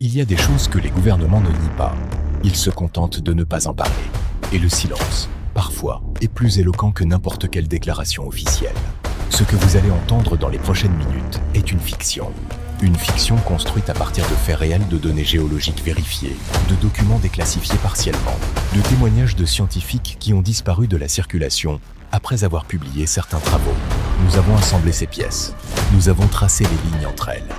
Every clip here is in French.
Il y a des choses que les gouvernements ne nient pas. Ils se contentent de ne pas en parler. Et le silence, parfois, est plus éloquent que n'importe quelle déclaration officielle. Ce que vous allez entendre dans les prochaines minutes est une fiction. Une fiction construite à partir de faits réels, de données géologiques vérifiées, de documents déclassifiés partiellement, de témoignages de scientifiques qui ont disparu de la circulation après avoir publié certains travaux. Nous avons assemblé ces pièces. Nous avons tracé les lignes entre elles.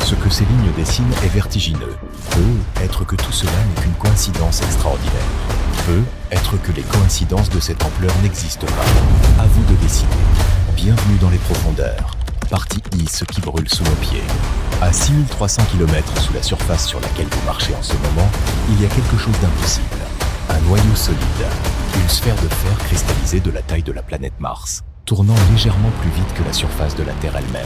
Ce que ces lignes dessinent est vertigineux. Peut être que tout cela n'est qu'une coïncidence extraordinaire. Peut être que les coïncidences de cette ampleur n'existent pas. À vous de décider. Bienvenue dans les profondeurs. Partie I, ce qui brûle sous nos pieds. À 6300 km sous la surface sur laquelle vous marchez en ce moment, il y a quelque chose d'impossible. Un noyau solide, une sphère de fer cristallisée de la taille de la planète Mars, tournant légèrement plus vite que la surface de la Terre elle-même.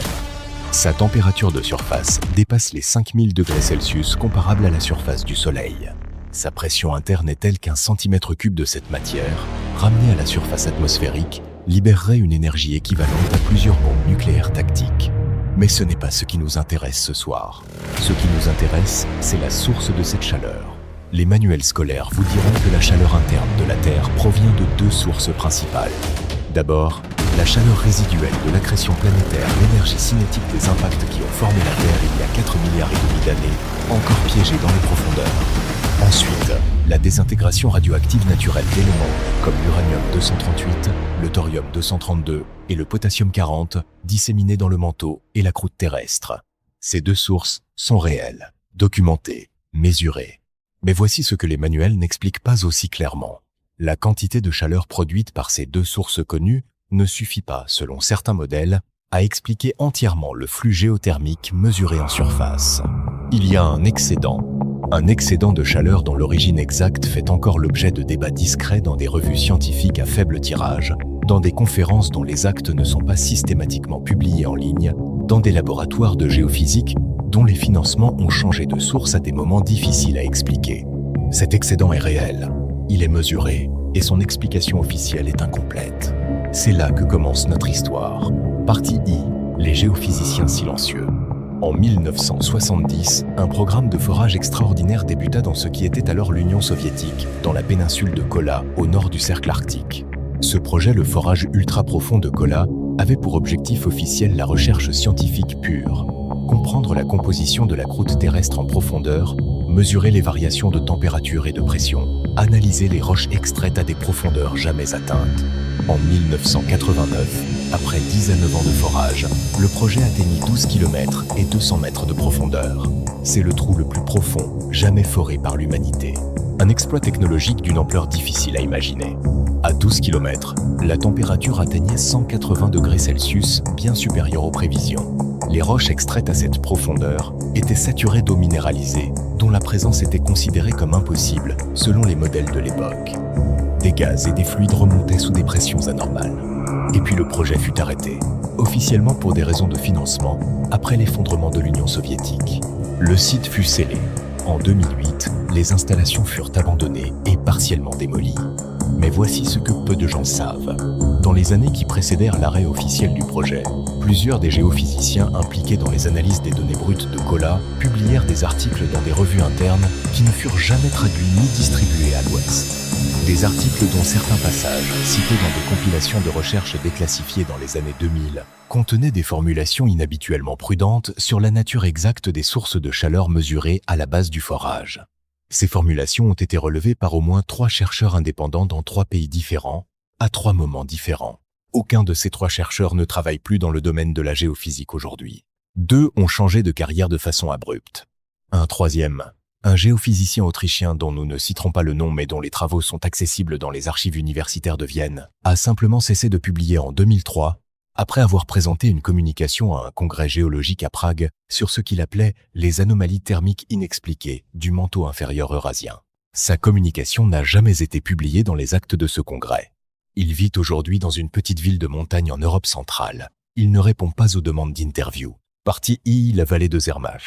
Sa température de surface dépasse les 5000 degrés Celsius comparable à la surface du Soleil. Sa pression interne est telle qu'un centimètre cube de cette matière, ramené à la surface atmosphérique, libérerait une énergie équivalente à plusieurs bombes nucléaires tactiques. Mais ce n'est pas ce qui nous intéresse ce soir. Ce qui nous intéresse, c'est la source de cette chaleur. Les manuels scolaires vous diront que la chaleur interne de la Terre provient de deux sources principales. D'abord, la chaleur résiduelle de l'accrétion planétaire, l'énergie cinétique des impacts qui ont formé la Terre il y a 4 milliards et demi d'années, encore piégée dans les profondeurs. Ensuite, la désintégration radioactive naturelle d'éléments comme l'uranium-238, le thorium-232 et le potassium-40 disséminés dans le manteau et la croûte terrestre. Ces deux sources sont réelles, documentées, mesurées. Mais voici ce que les manuels n'expliquent pas aussi clairement. La quantité de chaleur produite par ces deux sources connues ne suffit pas, selon certains modèles, à expliquer entièrement le flux géothermique mesuré en surface. Il y a un excédent de chaleur dont l'origine exacte fait encore l'objet de débats discrets dans des revues scientifiques à faible tirage, dans des conférences dont les actes ne sont pas systématiquement publiés en ligne, dans des laboratoires de géophysique dont les financements ont changé de source à des moments difficiles à expliquer. Cet excédent est réel, il est mesuré, et son explication officielle est incomplète. C'est là que commence notre histoire. Partie I, les géophysiciens silencieux. En 1970, un programme de forage extraordinaire débuta dans ce qui était alors l'Union soviétique, dans la péninsule de Kola, au nord du cercle arctique. Ce projet, le forage ultra-profond de Kola, avait pour objectif officiel la recherche scientifique pure. Comprendre la composition de la croûte terrestre en profondeur, mesurer les variations de température et de pression, analyser les roches extraites à des profondeurs jamais atteintes. En 1989, après 10 à 9 ans de forage, le projet atteignit 12 km et 200 mètres de profondeur. C'est le trou le plus profond jamais foré par l'humanité. Un exploit technologique d'une ampleur difficile à imaginer. À 12 km, la température atteignait 180 degrés Celsius, bien supérieure aux prévisions. Les roches extraites à cette profondeur étaient saturées d'eau minéralisée, dont la présence était considérée comme impossible selon les modèles de l'époque. Des gaz et des fluides remontaient sous des pressions anormales. Et puis le projet fut arrêté, officiellement pour des raisons de financement, après l'effondrement de l'Union soviétique. Le site fut scellé. En 2008, les installations furent abandonnées et partiellement démolies. Mais voici ce que peu de gens savent. Dans les années qui précédèrent l'arrêt officiel du projet, plusieurs des géophysiciens impliqués dans les analyses des données brutes de Kola publièrent des articles dans des revues internes qui ne furent jamais traduits ni distribués à l'Ouest. Des articles dont certains passages, cités dans des compilations de recherches déclassifiées dans les années 2000, contenaient des formulations inhabituellement prudentes sur la nature exacte des sources de chaleur mesurées à la base du forage. Ces formulations ont été relevées par au moins 3 chercheurs indépendants dans 3 pays différents, à 3 moments différents. Aucun de ces 3 chercheurs ne travaille plus dans le domaine de la géophysique aujourd'hui. 2 ont changé de carrière de façon abrupte. Un troisième, un géophysicien autrichien dont nous ne citerons pas le nom mais dont les travaux sont accessibles dans les archives universitaires de Vienne, a simplement cessé de publier en 2003, après avoir présenté une communication à un congrès géologique à Prague sur ce qu'il appelait les anomalies thermiques inexpliquées du manteau inférieur eurasien. Sa communication n'a jamais été publiée dans les actes de ce congrès. Il vit aujourd'hui dans une petite ville de montagne en Europe centrale. Il ne répond pas aux demandes d'interview. Partie I, la vallée de Zermatt.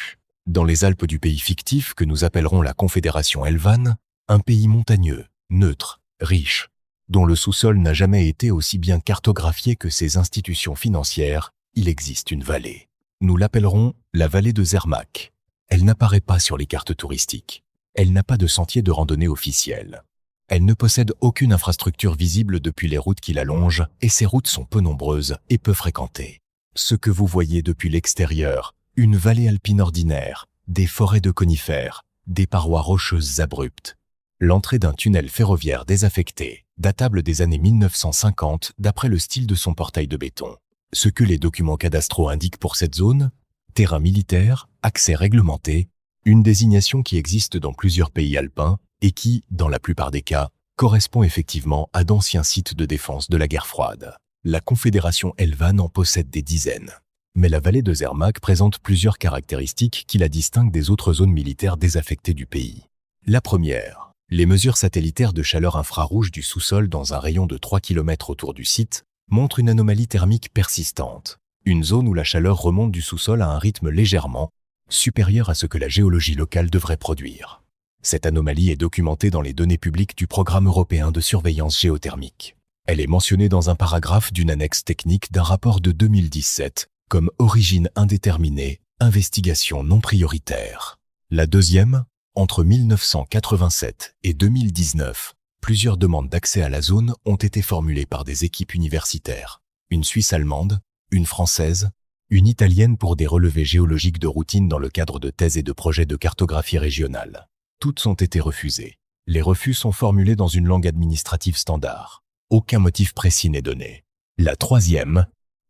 Dans les Alpes du pays fictif que nous appellerons la Confédération Helvane, un pays montagneux, neutre, riche, dont le sous-sol n'a jamais été aussi bien cartographié que ses institutions financières, il existe une vallée. Nous l'appellerons la vallée de Zermatt. Elle n'apparaît pas sur les cartes touristiques. Elle n'a pas de sentier de randonnée officiel. Elle ne possède aucune infrastructure visible depuis les routes qui la longent et ces routes sont peu nombreuses et peu fréquentées. Ce que vous voyez depuis l'extérieur, une vallée alpine ordinaire, des forêts de conifères, des parois rocheuses abruptes. L'entrée d'un tunnel ferroviaire désaffecté, datable des années 1950 d'après le style de son portail de béton. Ce que les documents cadastraux indiquent pour cette zone, terrain militaire, accès réglementé, une désignation qui existe dans plusieurs pays alpins et qui, dans la plupart des cas, correspond effectivement à d'anciens sites de défense de la guerre froide. La Confédération Helvan en possède des dizaines. Mais la vallée de Zermatt présente plusieurs caractéristiques qui la distinguent des autres zones militaires désaffectées du pays. La première, les mesures satellitaires de chaleur infrarouge du sous-sol dans un rayon de 3 km autour du site montrent une anomalie thermique persistante, une zone où la chaleur remonte du sous-sol à un rythme légèrement supérieur à ce que la géologie locale devrait produire. Cette anomalie est documentée dans les données publiques du Programme européen de surveillance géothermique. Elle est mentionnée dans un paragraphe d'une annexe technique d'un rapport de 2017 comme origine indéterminée, investigation non prioritaire. La deuxième, entre 1987 et 2019, plusieurs demandes d'accès à la zone ont été formulées par des équipes universitaires, une Suisse allemande, une française, une italienne pour des relevés géologiques de routine dans le cadre de thèses et de projets de cartographie régionale. Toutes ont été refusées. Les refus sont formulés dans une langue administrative standard. Aucun motif précis n'est donné. La troisième,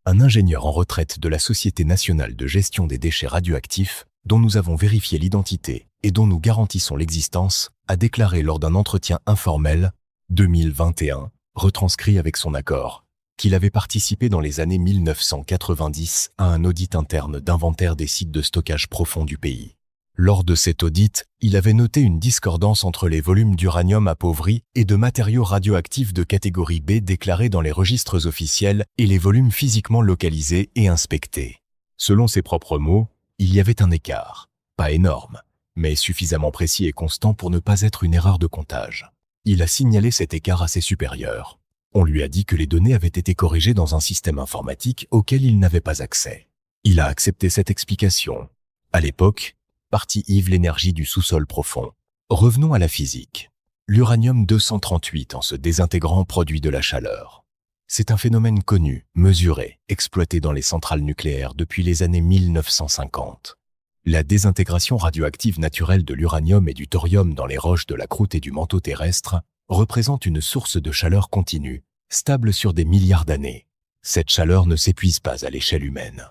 un ingénieur en retraite de la Société nationale de gestion des déchets radioactifs, dont nous avons vérifié l'identité et dont nous garantissons l'existence, a déclaré lors d'un entretien informel, 2021, retranscrit avec son accord, qu'il avait participé dans les années 1990 à un audit interne d'inventaire des sites de stockage profond du pays. Lors de cet audit, il avait noté une discordance entre les volumes d'uranium appauvri et de matériaux radioactifs de catégorie B déclarés dans les registres officiels et les volumes physiquement localisés et inspectés. Selon ses propres mots, il y avait un écart, pas énorme, mais suffisamment précis et constant pour ne pas être une erreur de comptage. Il a signalé cet écart à ses supérieurs. On lui a dit que les données avaient été corrigées dans un système informatique auquel il n'avait pas accès. Il a accepté cette explication. À l'époque, partie IV l'énergie du sous-sol profond. Revenons à la physique. L'uranium-238 en se désintégrant produit de la chaleur. C'est un phénomène connu, mesuré, exploité dans les centrales nucléaires depuis les années 1950. La désintégration radioactive naturelle de l'uranium et du thorium dans les roches de la croûte et du manteau terrestre représente une source de chaleur continue, stable sur des milliards d'années. Cette chaleur ne s'épuise pas à l'échelle humaine.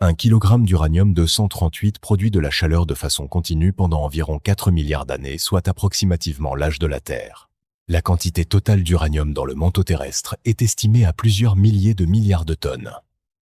1 kg d'uranium-238 produit de la chaleur de façon continue pendant environ 4 milliards d'années, soit approximativement l'âge de la Terre. La quantité totale d'uranium dans le manteau terrestre est estimée à plusieurs milliers de milliards de tonnes.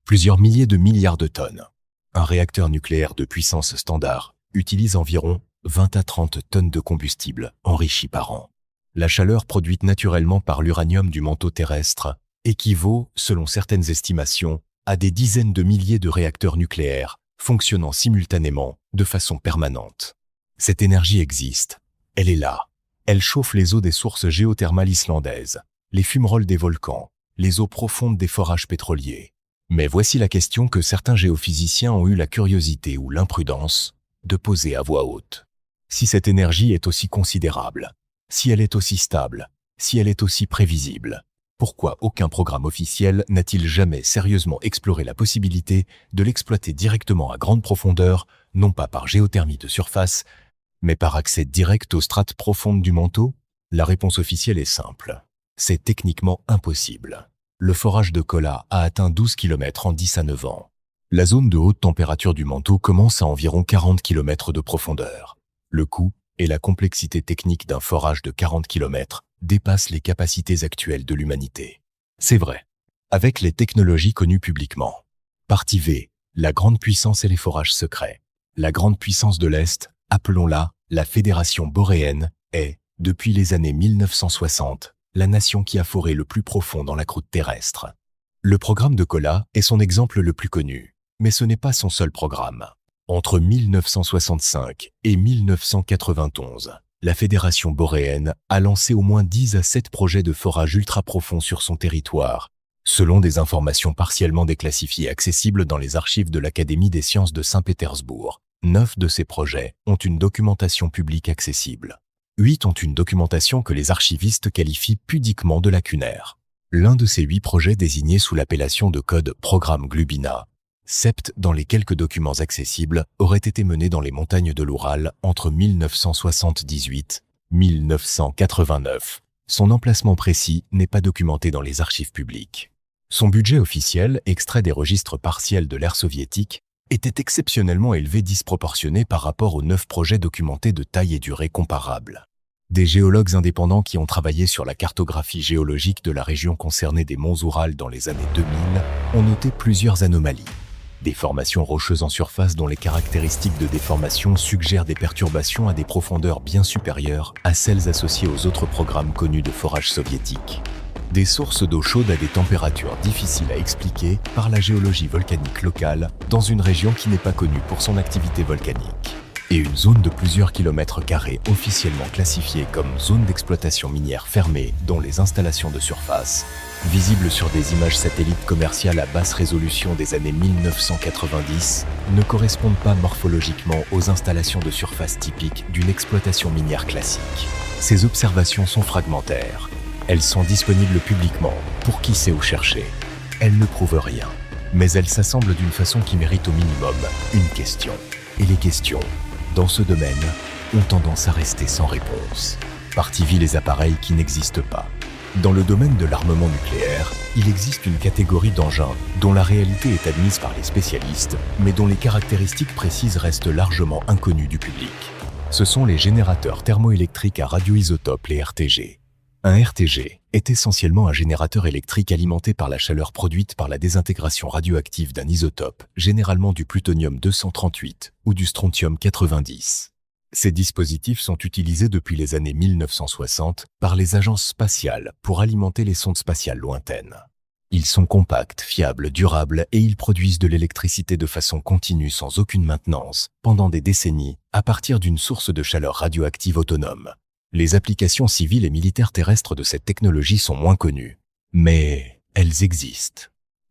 Plusieurs milliers de milliards de tonnes. Un réacteur nucléaire de puissance standard utilise environ 20 à 30 tonnes de combustible enrichi par an. La chaleur produite naturellement par l'uranium du manteau terrestre équivaut, selon certaines estimations, à des dizaines de milliers de réacteurs nucléaires fonctionnant simultanément de façon permanente. Cette énergie existe. Elle est là. Elle chauffe les eaux des sources géothermales islandaises, les fumerolles des volcans, les eaux profondes des forages pétroliers. Mais voici la question que certains géophysiciens ont eu la curiosité ou l'imprudence de poser à voix haute. Si cette énergie est aussi considérable, si elle est aussi stable, si elle est aussi prévisible, pourquoi aucun programme officiel n'a-t-il jamais sérieusement exploré la possibilité de l'exploiter directement à grande profondeur, non pas par géothermie de surface, mais par accès direct aux strates profondes du manteau? La réponse officielle est simple. C'est techniquement impossible. Le forage de Kola a atteint 12 km en 10 à 9 ans. La zone de haute température du manteau commence à environ 40 km de profondeur. Le coût et la complexité technique d'un forage de 40 km dépassent les capacités actuelles de l'humanité. C'est vrai. Avec les technologies connues publiquement. Partie V, la grande puissance et les forages secrets. La grande puissance de l'Est, appelons-la la Fédération boréenne, est, depuis les années 1960, la nation qui a foré le plus profond dans la croûte terrestre. Le programme de Kola est son exemple le plus connu, mais ce n'est pas son seul programme. Entre 1965 et 1991, la Fédération boréenne a lancé au moins 10 à 7 projets de forage ultra-profond sur son territoire, selon des informations partiellement déclassifiées accessibles dans les archives de l'Académie des sciences de Saint-Pétersbourg, 9 de ces projets ont une documentation publique accessible. 8 ont une documentation que les archivistes qualifient pudiquement de lacunaire. L'un de ces 8 projets désignés sous l'appellation de code Programme Glubina, 7 dans les quelques documents accessibles auraient été menés dans les montagnes de l'Oural entre 1978 et 1989. Son emplacement précis n'est pas documenté dans les archives publiques. Son budget officiel, extrait des registres partiels de l'ère soviétique, était exceptionnellement élevé disproportionné par rapport aux 9 projets documentés de taille et durée comparables. Des géologues indépendants qui ont travaillé sur la cartographie géologique de la région concernée des monts Oural dans les années 2000 ont noté plusieurs anomalies. Des formations rocheuses en surface dont les caractéristiques de déformation suggèrent des perturbations à des profondeurs bien supérieures à celles associées aux autres programmes connus de forage soviétiques. Des sources d'eau chaude à des températures difficiles à expliquer par la géologie volcanique locale dans une région qui n'est pas connue pour son activité volcanique. Et une zone de plusieurs kilomètres carrés officiellement classifiée comme zone d'exploitation minière fermée dont les installations de surface, visibles sur des images satellites commerciales à basse résolution des années 1990, ne correspondent pas morphologiquement aux installations de surface typiques d'une exploitation minière classique. Ces observations sont fragmentaires. Elles sont disponibles publiquement pour qui sait où chercher. Elles ne prouvent rien, mais elles s'assemblent d'une façon qui mérite au minimum une question. Et les questions, dans ce domaine, ont tendance à rester sans réponse. Partie vie les appareils qui n'existent pas. Dans le domaine de l'armement nucléaire, il existe une catégorie d'engins dont la réalité est admise par les spécialistes, mais dont les caractéristiques précises restent largement inconnues du public. Ce sont les générateurs thermoélectriques à radioisotopes, les RTG. Un RTG est essentiellement un générateur électrique alimenté par la chaleur produite par la désintégration radioactive d'un isotope, généralement du plutonium-238 ou du strontium-90. Ces dispositifs sont utilisés depuis les années 1960 par les agences spatiales pour alimenter les sondes spatiales lointaines. Ils sont compacts, fiables, durables et ils produisent de l'électricité de façon continue sans aucune maintenance, pendant des décennies, à partir d'une source de chaleur radioactive autonome. Les applications civiles et militaires terrestres de cette technologie sont moins connues, mais elles existent.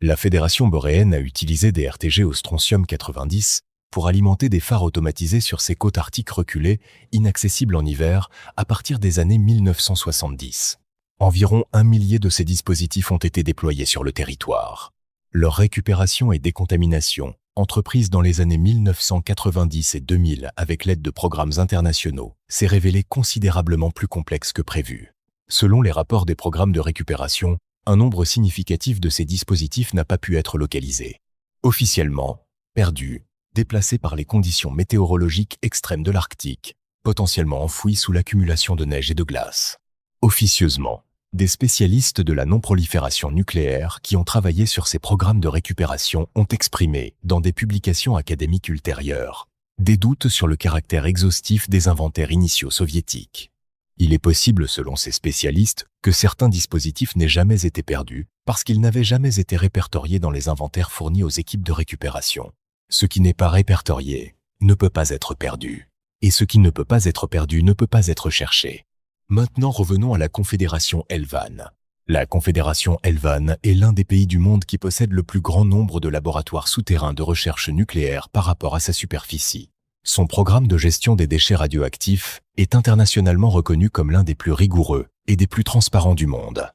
La Fédération boréenne a utilisé des RTG au strontium-90 pour alimenter des phares automatisés sur ses côtes arctiques reculées, inaccessibles en hiver, à partir des années 1970. Environ 1 millier de ces dispositifs ont été déployés sur le territoire. Leur récupération et décontamination, entreprise dans les années 1990 et 2000 avec l'aide de programmes internationaux, s'est révélée considérablement plus complexe que prévu. Selon les rapports des programmes de récupération, un nombre significatif de ces dispositifs n'a pas pu être localisé. Officiellement, perdus, déplacés par les conditions météorologiques extrêmes de l'Arctique, potentiellement enfouis sous l'accumulation de neige et de glace. Officieusement, des spécialistes de la non-prolifération nucléaire qui ont travaillé sur ces programmes de récupération ont exprimé, dans des publications académiques ultérieures, des doutes sur le caractère exhaustif des inventaires initiaux soviétiques. Il est possible, selon ces spécialistes, que certains dispositifs n'aient jamais été perdus parce qu'ils n'avaient jamais été répertoriés dans les inventaires fournis aux équipes de récupération. Ce qui n'est pas répertorié ne peut pas être perdu, et ce qui ne peut pas être perdu ne peut pas être cherché. Maintenant, revenons à la Confédération Helvan. La Confédération Helvan est l'un des pays du monde qui possède le plus grand nombre de laboratoires souterrains de recherche nucléaire par rapport à sa superficie. Son programme de gestion des déchets radioactifs est internationalement reconnu comme l'un des plus rigoureux et des plus transparents du monde.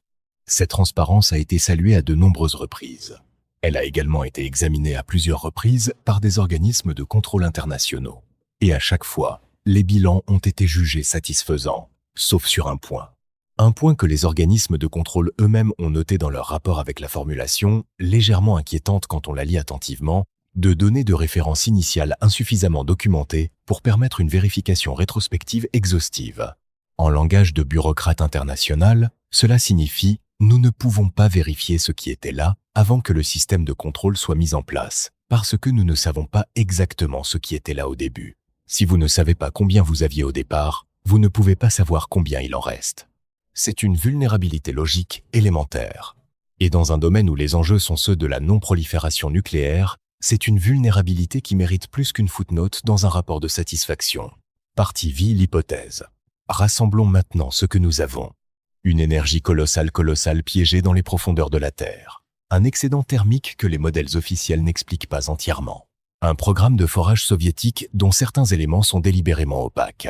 Cette transparence a été saluée à de nombreuses reprises. Elle a également été examinée à plusieurs reprises par des organismes de contrôle internationaux. Et à chaque fois, les bilans ont été jugés satisfaisants. Sauf sur un point. Un point que les organismes de contrôle eux-mêmes ont noté dans leur rapport avec la formulation, légèrement inquiétante quand on la lit attentivement, de données de référence initiale insuffisamment documentées pour permettre une vérification rétrospective exhaustive. En langage de bureaucrate international, cela signifie « nous ne pouvons pas vérifier ce qui était là avant que le système de contrôle soit mis en place, parce que nous ne savons pas exactement ce qui était là au début. Si vous ne savez pas combien vous aviez au départ, vous ne pouvez pas savoir combien il en reste. » C'est une vulnérabilité logique élémentaire. Et dans un domaine où les enjeux sont ceux de la non-prolifération nucléaire, c'est une vulnérabilité qui mérite plus qu'une footnote dans un rapport de satisfaction. Partie vie l'hypothèse. Rassemblons maintenant ce que nous avons. Une énergie colossale piégée dans les profondeurs de la Terre. Un excédent thermique que les modèles officiels n'expliquent pas entièrement. Un programme de forage soviétique dont certains éléments sont délibérément opaques.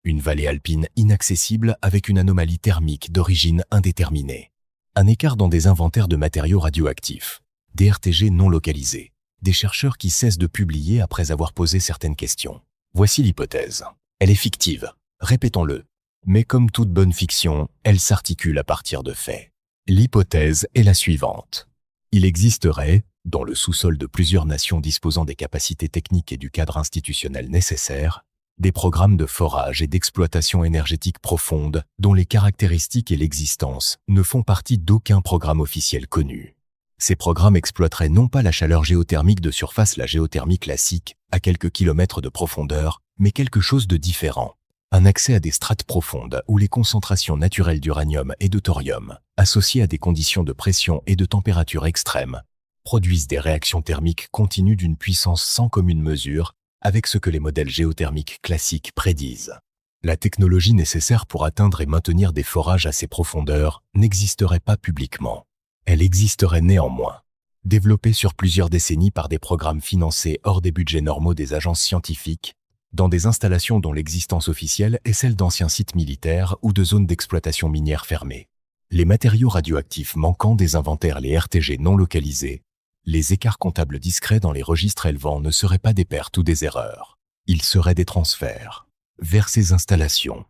Une vallée alpine inaccessible avec une anomalie thermique d'origine indéterminée. Un écart dans des inventaires de matériaux radioactifs. Des RTG non localisés. Des chercheurs qui cessent de publier après avoir posé certaines questions. Voici l'hypothèse. Elle est fictive, répétons-le. Mais comme toute bonne fiction, elle s'articule à partir de faits. L'hypothèse est la suivante. Il existerait, dans le sous-sol de plusieurs nations disposant des capacités techniques et du cadre institutionnel nécessaires, des programmes de forage et d'exploitation énergétique profonde dont les caractéristiques et l'existence ne font partie d'aucun programme officiel connu. Ces programmes exploiteraient non pas la chaleur géothermique de surface, la géothermie classique, à quelques kilomètres de profondeur, mais quelque chose de différent. Un accès à des strates profondes où les concentrations naturelles d'uranium et de thorium, associées à des conditions de pression et de température extrêmes, produisent des réactions thermiques continues d'une puissance sans commune mesure avec ce que les modèles géothermiques classiques prédisent. La technologie nécessaire pour atteindre et maintenir des forages à ces profondeurs n'existerait pas publiquement. Elle existerait néanmoins. Développée sur plusieurs décennies par des programmes financés hors des budgets normaux des agences scientifiques, dans des installations dont l'existence officielle est celle d'anciens sites militaires ou de zones d'exploitation minière fermées. Les matériaux radioactifs manquants des inventaires, les RTG non localisés, les écarts comptables discrets dans les registres élevants ne seraient pas des pertes ou des erreurs. Ils seraient des transferts vers ces installations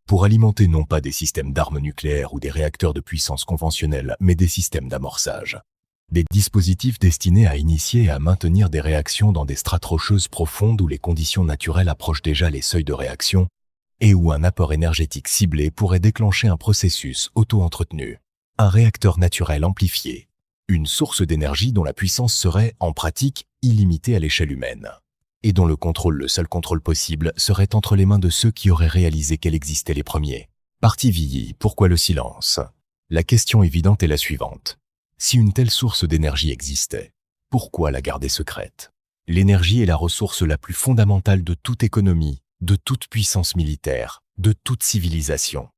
pour alimenter non pas des systèmes d'armes nucléaires ou des réacteurs de puissance conventionnelle, mais des systèmes d'amorçage. Des dispositifs destinés à initier et à maintenir des réactions dans des strates rocheuses profondes où les conditions naturelles approchent déjà les seuils de réaction et où un apport énergétique ciblé pourrait déclencher un processus auto-entretenu. Un réacteur naturel amplifié. Une source d'énergie dont la puissance serait, en pratique, illimitée à l'échelle humaine, et dont le seul contrôle possible, serait entre les mains de ceux qui auraient réalisé qu'elle existait les premiers. Partie Villy, pourquoi le silence? La question évidente est la suivante. Si une telle source d'énergie existait, pourquoi la garder secrète? L'énergie est la ressource la plus fondamentale de toute économie, de toute puissance militaire, de toute civilisation.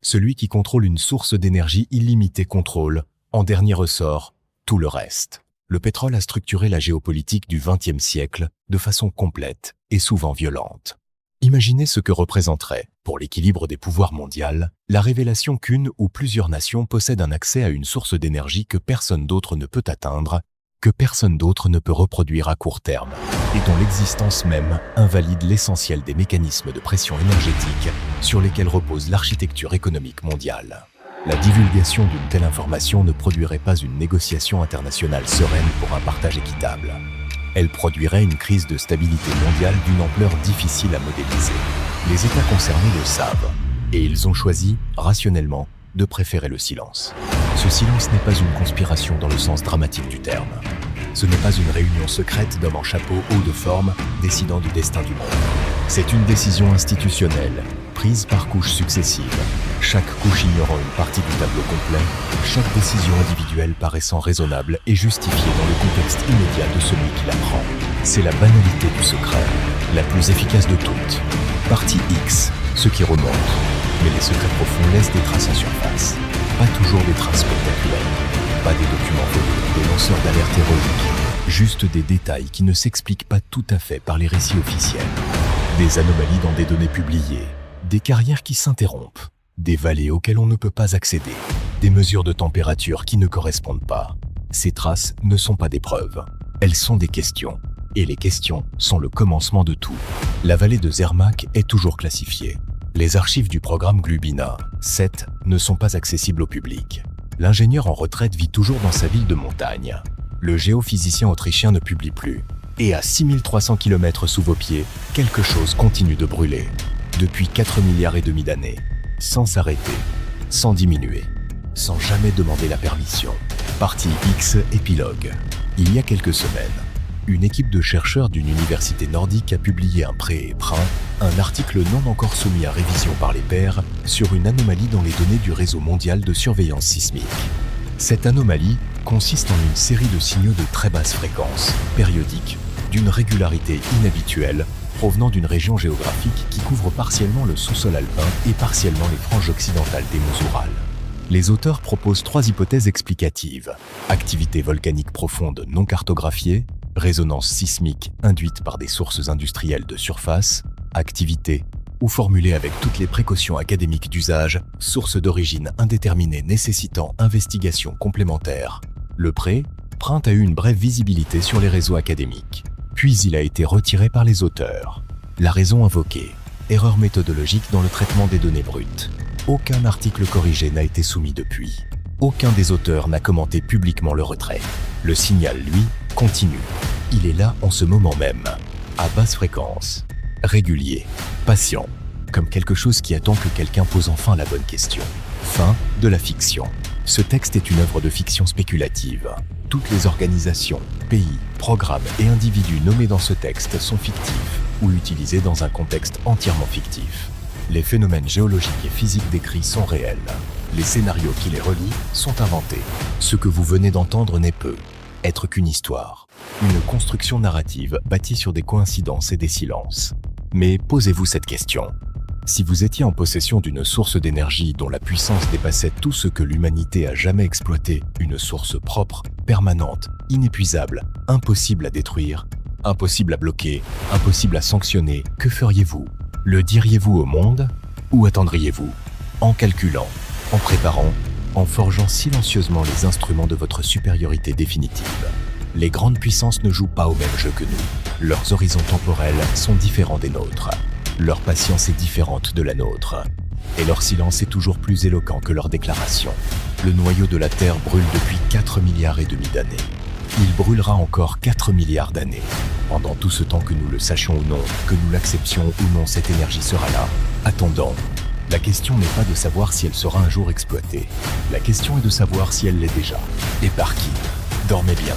Celui qui contrôle une source d'énergie illimitée contrôle, en dernier ressort, tout le reste. Le pétrole a structuré la géopolitique du XXe siècle de façon complète et souvent violente. Imaginez ce que représenterait, pour l'équilibre des pouvoirs mondiaux, la révélation qu'une ou plusieurs nations possèdent un accès à une source d'énergie que personne d'autre ne peut atteindre, que personne d'autre ne peut reproduire à court terme, et dont l'existence même invalide l'essentiel des mécanismes de pression énergétique sur lesquels repose l'architecture économique mondiale. La divulgation d'une telle information ne produirait pas une négociation internationale sereine pour un partage équitable. Elle produirait une crise de stabilité mondiale d'une ampleur difficile à modéliser. Les États concernés le savent, et ils ont choisi, rationnellement, de préférer le silence. Ce silence n'est pas une conspiration dans le sens dramatique du terme. Ce n'est pas une réunion secrète d'hommes en chapeau haut de forme décidant du destin du monde. C'est une décision institutionnelle, prise par couches successives, chaque couche ignorant une partie du tableau complet, chaque décision individuelle paraissant raisonnable et justifiée dans le contexte immédiat de celui qui la prend. C'est la banalité du secret, la plus efficace de toutes. Partie X, ce qui remonte. Mais les secrets profonds laissent des traces en surface. Pas toujours des traces spectaculaires, pas des documents volés, des lanceurs d'alerte héroïques, juste des détails qui ne s'expliquent pas tout à fait par les récits officiels. Des anomalies dans des données publiées, des carrières qui s'interrompent, des vallées auxquelles on ne peut pas accéder, des mesures de température qui ne correspondent pas. Ces traces ne sont pas des preuves, elles sont des questions. Et les questions sont le commencement de tout. La vallée de Zermatt est toujours classifiée. Les archives du programme Glubina 7 ne sont pas accessibles au public. L'ingénieur en retraite vit toujours dans sa ville de montagne. Le géophysicien autrichien ne publie plus. Et à 6300 km sous vos pieds, quelque chose continue de brûler. Depuis 4 milliards et demi d'années. Sans s'arrêter, sans diminuer, sans jamais demander la permission. Partie X, épilogue. Il y a quelques semaines, une équipe de chercheurs d'une université nordique a publié un article non encore soumis à révision par les pairs, sur une anomalie dans les données du réseau mondial de surveillance sismique. Cette anomalie consiste en une série de signaux de très basse fréquence, périodiques, d'une régularité inhabituelle, provenant d'une région géographique qui couvre partiellement le sous-sol alpin et partiellement les franges occidentales des monts Oural. Les auteurs proposent 3 hypothèses explicatives. Activité volcanique profonde non cartographiée, résonance sismique induite par des sources industrielles de surface, activité, ou formulée avec toutes les précautions académiques d'usage, source d'origine indéterminée nécessitant investigation complémentaire. Le prêt a eu une brève visibilité sur les réseaux académiques, puis il a été retiré par les auteurs. La raison invoquée, erreur méthodologique dans le traitement des données brutes. Aucun article corrigé n'a été soumis depuis. Aucun des auteurs n'a commenté publiquement le retrait. Le signal, lui, continue. Il est là en ce moment même, à basse fréquence, régulier, patient, comme quelque chose qui attend que quelqu'un pose enfin la bonne question. Fin de la fiction. Ce texte est une œuvre de fiction spéculative. Toutes les organisations, pays, programmes et individus nommés dans ce texte sont fictifs ou utilisés dans un contexte entièrement fictif. Les phénomènes géologiques et physiques décrits sont réels. Les scénarios qui les relient sont inventés. Ce que vous venez d'entendre n'est être qu'une histoire, une construction narrative bâtie sur des coïncidences et des silences. Mais posez-vous cette question. Si vous étiez en possession d'une source d'énergie dont la puissance dépassait tout ce que l'humanité a jamais exploité, une source propre, permanente, inépuisable, impossible à détruire, impossible à bloquer, impossible à sanctionner, que feriez-vous? Le diriez-vous au monde? Ou attendriez-vous? En calculant, en préparant, en forgeant silencieusement les instruments de votre supériorité définitive. Les grandes puissances ne jouent pas au même jeu que nous. Leurs horizons temporels sont différents des nôtres. Leur patience est différente de la nôtre. Et leur silence est toujours plus éloquent que leur déclaration. Le noyau de la Terre brûle depuis 4,5 milliards d'années. Il brûlera encore 4 milliards d'années. Pendant tout ce temps que nous le sachions ou non, que nous l'acceptions ou non, cette énergie sera là, attendant. La question n'est pas de savoir si elle sera un jour exploitée. La question est de savoir si elle l'est déjà. Et par qui. Dormez bien.